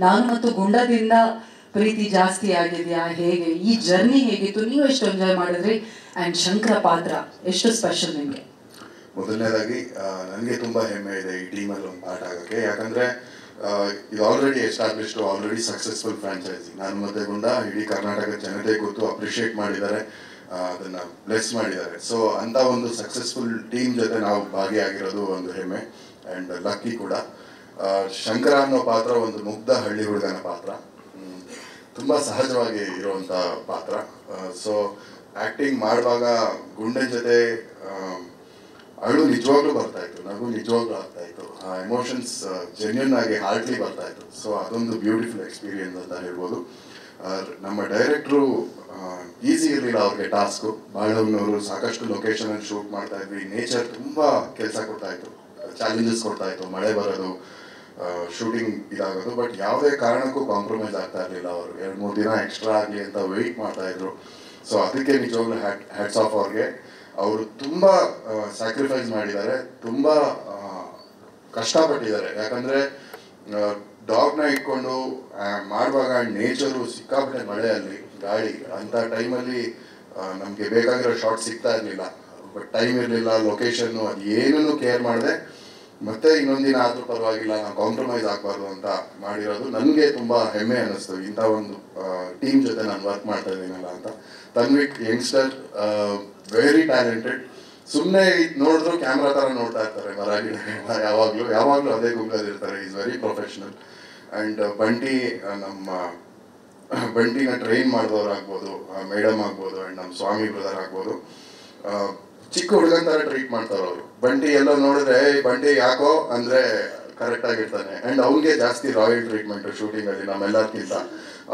ನಾನು ಮತ್ತು ಗುಂಡದಿಂದ ಪ್ರೀತಿ ಜಾಸ್ತಿ ಆಗಿದೆಯಾ, ಹೇಗೆ ಈ ಜರ್ನಿ ಹೇಗಿತ್ತು, ನೀವು ಎಷ್ಟು ಎಂಜಾಯ್ ಮಾಡಿದ್ರಿ? ಆ್ಯಂಡ್ ಶಂಕರ ಪಾತ್ರ ಎಷ್ಟು ಸ್ಪೆಷಲ್ ನಿಮಗೆ? ಮೊದಲನೇದಾಗಿ ನನಗೆ ತುಂಬ ಹೆಮ್ಮೆ ಇದೆ ಈ ಟೀಮಲ್ಲಿ ಒಂದು ಪಾರ್ಟ್ ಆಗೋಕ್ಕೆ. ಯಾಕಂದರೆ ಇದು ಆಲ್ರೆಡಿ ಎಸ್ಟಾಬ್ಲಿಷ್ಡು, ಆಲ್ರೆಡಿ ಸಕ್ಸಸ್ಫುಲ್ ಫ್ರಾಂಚೈಸಿ. ನಾನು ಮತ್ತೆ ಗುಂಡ ಇಡೀ ಕರ್ನಾಟಕದ ಜನತೆ ಗೊತ್ತು, ಅಪ್ರಿಷಿಯೇಟ್ ಮಾಡಿದ್ದಾರೆ, ಅದನ್ನು ಬ್ಲೆಸ್ ಮಾಡಿದ್ದಾರೆ. ಸೊ ಅಂಥ ಒಂದು ಸಕ್ಸಸ್ಫುಲ್ ಟೀಮ್ ಜೊತೆ ನಾವು ಭಾಗಿಯಾಗಿರೋದು ಒಂದು ಹೆಮ್ಮೆ ಆ್ಯಂಡ್ ಲಕ್ಕಿ ಕೂಡ. ಶಂಕರ ಅನ್ನೋ ಪಾತ್ರ ಒಂದು ಮುಗ್ಧ ಹಳ್ಳಿ ಹುಡುಗನ ಪಾತ್ರ, ತುಂಬ ಸಹಜವಾಗಿ ಇರುವಂಥ ಪಾತ್ರ. ಸೊ ಆ್ಯಕ್ಟಿಂಗ್ ಮಾಡುವಾಗ ಗುಂಡನ ಜೊತೆ ಅಳು ನಿಜವಾಗ್ಲೂ ಬರ್ತಾಯಿತ್ತು, ನಗು ನಿಜವಾಗ್ಲೂ ಆಗ್ತಾಯಿತ್ತು, ಆ ಎಮೋಷನ್ಸ್ ಜೆನ್ಯೂನ್ ಆಗಿ ಹಾರ್ಟ್ಲಿ ಬರ್ತಾಯಿತ್ತು. ಸೊ ಅದೊಂದು ಬ್ಯೂಟಿಫುಲ್ ಎಕ್ಸ್ಪೀರಿಯನ್ಸ್ ಅಂತ ಹೇಳ್ಬೋದು. ನಮ್ಮ ಡೈರೆಕ್ಟ್ರು ಈಸಿ ಇರಲಿಲ್ಲ ಅವ್ರಿಗೆ ಟಾಸ್ಕು. ಬಾಳವ್ನವರು ಸಾಕಷ್ಟು ಲೊಕೇಶನಲ್ಲಿ ಶೂಟ್ ಮಾಡ್ತಾಯಿದ್ವಿ, ನೇಚರ್ ತುಂಬ ಕೆಲಸ ಕೊಡ್ತಾಯಿತ್ತು, ಚಾಲೆಂಜಸ್ ಕೊಡ್ತಾಯಿತ್ತು, ಮಳೆ ಬರೋದು, ಶೂಟಿಂಗ್ ಇದಾಗೋದು. ಬಟ್ ಯಾವುದೇ ಕಾರಣಕ್ಕೂ ಕಾಂಪ್ರಮೈಸ್ ಆಗ್ತಾ ಇರಲಿಲ್ಲ. ಅವರು 2-3 ದಿನ ಎಕ್ಸ್ಟ್ರಾ ಆಗಲಿ ಅಂತ ವೆಯ್ಟ್ ಮಾಡ್ತಾಯಿದ್ರು. ಸೊ ಅದಕ್ಕೆ ನಿಜವಾಗ್ಲೂ ಹ್ಯಾಟ್ಸ್ ಆಫ್ ಅವ್ರಿಗೆ. ಅವರು ತುಂಬ ಸ್ಯಾಕ್ರಿಫೈಸ್ ಮಾಡಿದ್ದಾರೆ, ತುಂಬ ಕಷ್ಟಪಟ್ಟಿದ್ದಾರೆ. ಯಾಕಂದರೆ ಡಾಗ್ನ ಇಟ್ಕೊಂಡು ಮಾಡುವಾಗ ನೇಚರು ಸಿಕ್ಕಾಪಟ್ಟೆ, ಮಳೆಯಲ್ಲಿ ಗಾಳಿ, ಅಂಥ ಟೈಮಲ್ಲಿ ನಮಗೆ ಬೇಕಾಗಿರೋ ಶಾರ್ಟ್ ಸಿಗ್ತಾ ಇರಲಿಲ್ಲ. ಬಟ್ ಟೈಮ್ ಇರಲಿಲ್ಲ, ಲೊಕೇಶನ್ನು, ಅದು ಏನೂ ಕೇರ್ ಮಾಡಿದೆ. ಮತ್ತೆ ಇನ್ನೊಂದಿನ ಆದರೂ ಪರವಾಗಿಲ್ಲ, ನಾವು ಕಾಂಪ್ರಮೈಸ್ ಆಗಬಾರ್ದು ಅಂತ ಮಾಡಿರೋದು ನನಗೆ ತುಂಬ ಹೆಮ್ಮೆ ಅನ್ನಿಸ್ತು. ಇಂಥ ಒಂದು ಟೀಮ್ ಜೊತೆ ನಾನು ವರ್ಕ್ ಮಾಡ್ತಾ ಇದ್ದೀನಲ್ಲ ಅಂತ. ತನ್ವಿಕ್ ಯಂಗ್ಸ್ಟರ್, ವೆರಿ ಟ್ಯಾಲೆಂಟೆಡ್. ಸುಮ್ಮನೆ ನೋಡಿದ್ರು ಕ್ಯಾಮ್ರಾ ಥರ ನೋಡ್ತಾ ಇರ್ತಾರೆ, ಮರಾಗಿ ಯಾವಾಗಲೂ ಅದೇ ಗುಂಗಲ್ಲಿ ಇರ್ತಾರೆ. Is very professional. ಆ್ಯಂಡ್ ಬಂಟಿ, ನಮ್ಮ ಬಂಟಿನ ಟ್ರೈನ್ ಮಾಡಿದವ್ರಾಗ್ಬೋದು, ಮೇಡಮ್ ಆಗ್ಬೋದು, ಆ್ಯಂಡ್ ನಮ್ಮ ಸ್ವಾಮಿ ಬ್ರದರ್ ಆಗ್ಬೋದು, ಚಿಕ್ಕ ಹುಡುಗನ ಥರ ಟ್ರೀಟ್ ಮಾಡ್ತಾರೆ ಅವರು. ಬಂಟಿ ಎಲ್ಲೋ ನೋಡಿದ್ರೆ ಬಂಟಿ ಯಾಕೋ ಅಂದರೆ ಕರೆಕ್ಟಾಗಿರ್ತಾನೆ. ಆ್ಯಂಡ್ ಅವ್ನಿಗೆ ಜಾಸ್ತಿ ರಾಯಲ್ ಟ್ರೀಟ್ಮೆಂಟು ಶೂಟಿಂಗಲ್ಲಿ ನಮ್ಮೆಲ್ಲರಿಗಿಂತ.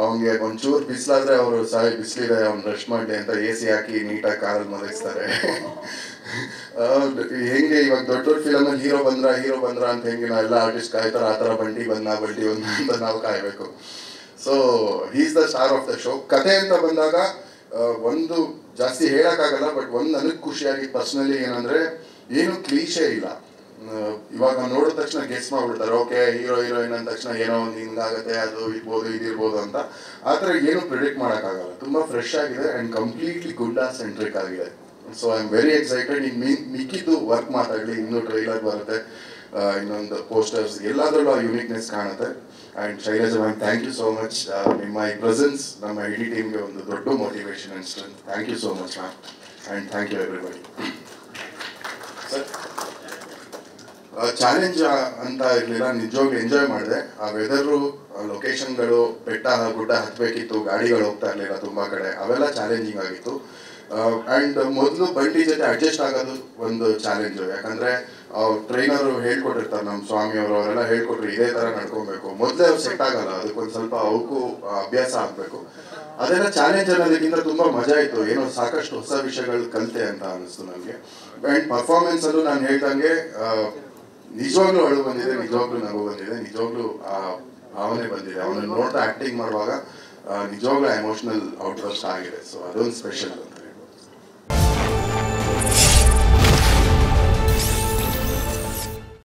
ಅವನಿಗೆ ಒಂಚೂರು ಬಿಸಿಲಾದರೆ ಅವರು ಬಿಸಿಲಿದೆ, ಅವ್ನು ಬ್ರಷ್ ಮಾಡಲಿ ಅಂತ AC ಹಾಕಿ ನೀಟಾಗಿ ಕಾರಲ್ಲಿ ಮಲಗಿಸ್ತಾರೆ. ಹೆಂಗೆ ಇವಾಗ ದೊಡ್ಡ ದೊಡ್ಡ ಫಿಲಮಲ್ಲಿ ಹೀರೋ ಬಂದ್ರ ಅಂತ ಹೆಂಗೆ ನಾವೆಲ್ಲ ಆರ್ಟಿಸ್ಟ್ ಕಾಯ್ತಾರೆ, ಆ ಥರ ಬಂಟಿ ಬಂದ ಅಂತ ನಾವು ಕಾಯಬೇಕು. So is the star of the show. ಕತೆ ಅಂತ ಬಂದಾಗ ಒಂದು ಜಾಸ್ತಿ ಹೇಳೋಕ್ಕಾಗಲ್ಲ, ಬಟ್ ಒಂದು ನನಗೆ ಖುಷಿಯಾಗಿ ಪರ್ಸ್ನಲಿ ಏನಂದರೆ, ಏನು ಕ್ಲೀಶೇ ಇಲ್ಲ. ಇವಾಗ ನೋಡಿದ ತಕ್ಷಣ ಗೆಸ್ ಮಾಡ್ಬಿಡ್ತಾರೆ, ಓಕೆ ಹೀರೋ ಹೀರೋಯಿನ್ ಅಂದ ತಕ್ಷಣ ಏನೋ ಒಂದು ಹಿಂಗಾಗುತ್ತೆ, ಅದು ಇರ್ಬೋದು ಇದಿರ್ಬೋದು ಅಂತ. ಆ ಥರ ಏನು ಪ್ರಿಡಿಕ್ಟ್ ಮಾಡೋಕ್ಕಾಗಲ್ಲ. ತುಂಬ ಫ್ರೆಶ್ ಆಗಿದೆ ಆ್ಯಂಡ್ ಕಂಪ್ಲೀಟ್ಲಿ ಗುಂಡಾ ಸೆಂಟ್ರಿಕ್ ಆಗಿದೆ. So I am very excited. ಇನ್ನು ಮಿಕ್ಕಿದ್ದು ವರ್ಕ್ ಮಾತಾಡಲಿ, ಇನ್ನೂ ಟ್ರೈಲರ್ ಬರುತ್ತೆ, ಇನ್ನೊಂದು ಪೋಸ್ಟರ್ಸ್, ಎಲ್ಲದರಲ್ಲೂ ಆ ಯುನೀಕ್ನೆಸ್ ಕಾಣುತ್ತೆ. And Shailaja ma'am, thank you so much. ನಿಮ್ಮ ಈ ಪ್ರೆಸೆನ್ಸ್ ನಮ್ಮ ಇಡೀ ಟೀಮ್ಗೆ ಒಂದು ದೊಡ್ಡ motivation and strength. Thank you so much ma'am, and thank you everybody. Sir, challenge ಅಂತ ಇರಲಿಲ್ಲ, ನಿಜವಾಗ್ಲೂ ಎಂಜಾಯ್ ಮಾಡಿದೆ. ಆ ವೆದರು, ಲೊಕೇಶನ್ಗಳು, ಬೆಟ್ಟ ಗುಡ್ಡ ಹತ್ತಬೇಕಿತ್ತು, ಗಾಡಿಗಳು ಹೋಗ್ತಾ ಇರಲಿಲ್ಲ ತುಂಬ ಕಡೆ, ಅವೆಲ್ಲ ಚಾಲೆಂಜಿಂಗ್ ಆಗಿತ್ತು. ಆ್ಯಂಡ್ ಮೊದಲು ಬಂಟಿ ಜೊತೆ ಅಡ್ಜಸ್ಟ್ ಆಗೋದು ಒಂದು ಚಾಲೆಂಜು. ಯಾಕಂದರೆ ಟ್ರೈನರು ಹೇಳ್ಕೊಟ್ಟಿರ್ತಾರೆ, ನಮ್ಮ ಸ್ವಾಮಿಯವರು, ಅವರೆಲ್ಲ ಹೇಳ್ಕೊಟ್ರು ಇದೇ ಥರ ನಡ್ಕೊಬೇಕು. ಮೊದಲೇ ಅವ್ರು ಸೆಟ್ ಆಗಲ್ಲ, ಅದಕ್ಕೊಂದು ಸ್ವಲ್ಪ ಅವಕ್ಕೂ ಅಭ್ಯಾಸ ಆಗಬೇಕು. ಅದೆಲ್ಲ ಚಾಲೆಂಜ್ ಅನ್ನೋದಕ್ಕಿಂತ ತುಂಬ ಮಜಾ ಇತ್ತು. ಏನೋ ಸಾಕಷ್ಟು ಹೊಸ ವಿಷಯಗಳು ಕಲಿತೆ ಅಂತ ಅನ್ನಿಸ್ತು ನನಗೆ. ಆ್ಯಂಡ್ ಪರ್ಫಾರ್ಮೆನ್ಸಲ್ಲೂ ನಾನು ಹೇಳ್ದಂಗೆ ನಿಜವಾಗ್ಲೂ ಅಳು ಬಂದಿದೆ, ನಿಜವಾಗ್ಲೂ ನಗು ಬಂದಿದೆ, ನಿಜವಾಗ್ಲೂ ಭಾವನೆ ಬಂದಿದೆ. ಅವನನ್ನು ನೋಡ್ತಾ ಆ್ಯಕ್ಟಿಂಗ್ ಮಾಡುವಾಗ ನಿಜವಾಗ್ಲೂ ಎಮೋಷ್ನಲ್ ಔಟ್ಬರ್ಸ್ಟ್ ಆಗಿದೆ. ಸೊ ಅದೊಂದು ಸ್ಪೆಷಲ್.